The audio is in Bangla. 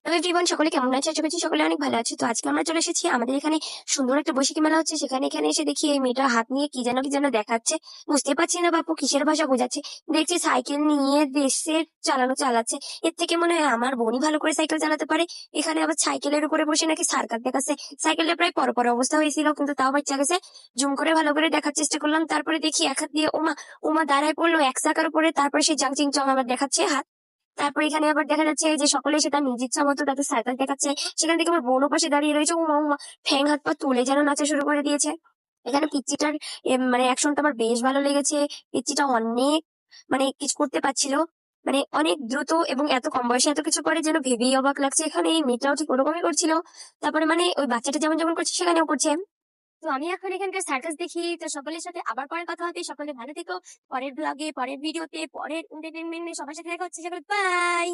হ্যালো এভরিওয়ান, সকলে কেমন আছে? আশা করছি সকলে অনেক ভালো আছে। তো আজকে আমরা চলে এসেছি আমাদের এখানে সুন্দর একটা বৈশাখী মেলা হচ্ছে। এখানে এসে দেখি এই মেয়েটা হাত নিয়ে কি যেন দেখাচ্ছে। বুঝতে পারছি না বাপু কিসের ভাষা বোঝাচ্ছে। দেখছি সাইকেল নিয়ে দেশের চালাচ্ছে। এর থেকে মনে হয় আমার বোনই ভালো করে সাইকেল চালাতে পারে। এখানে আবার সাইকেলের উপরে বসে নাকি সার্কাস দেখাচ্ছে। সাইকেলটা প্রায় পর অবস্থা হয়েছিল, কিন্তু তাও বাচ্চা গেছে। জুম করে ভালো করে দেখার চেষ্টা করলাম, তারপরে দেখি এক হাত দিয়ে ওমা ওমা দাঁড়ায় পড়লো এক চাকার উপরে, তারপরে সে জাংচিং চং আবার দেখাচ্ছে হাত। তারপর এখানে আবার দেখা যাচ্ছে যে সকলে সেটা নিজ ইচ্ছা মতো তাদের সার্কাস দেখাচ্ছে। সেখান থেকে আমার বোনও পাশে দাঁড়িয়ে রয়েছে, উমা উমা ঠ্যাং হাত পা তুলে যেন নাচা শুরু করে দিয়েছে। এখানে পিচ্চিটার মানে অ্যাকশনটা আমার বেশ ভালো লেগেছে। পিচ্চিটা অনেক মানে কিছু করতে পারছিল, মানে অনেক দ্রুত, এবং এত কম বয়সে এত কিছু করে যেন ভেবেই অবাক লাগছে। এখানে এই মেয়েটাও ঠিক ওরকমই করছিল। তারপরে মানে ওই বাচ্চাটা যেমন যেমন করছে সেখানেও করছে। তো আমি এখন এখানকার সার্কাস দেখি। তো সকলের সাথে আবার পরে কথা হবে। সকলে ভালো থেকো। পরের ব্লগে, পরের ভিডিওতে, পরের এন্টারটেনমেন্টে সবার সাথে দেখা হচ্ছে। সকলে বাই।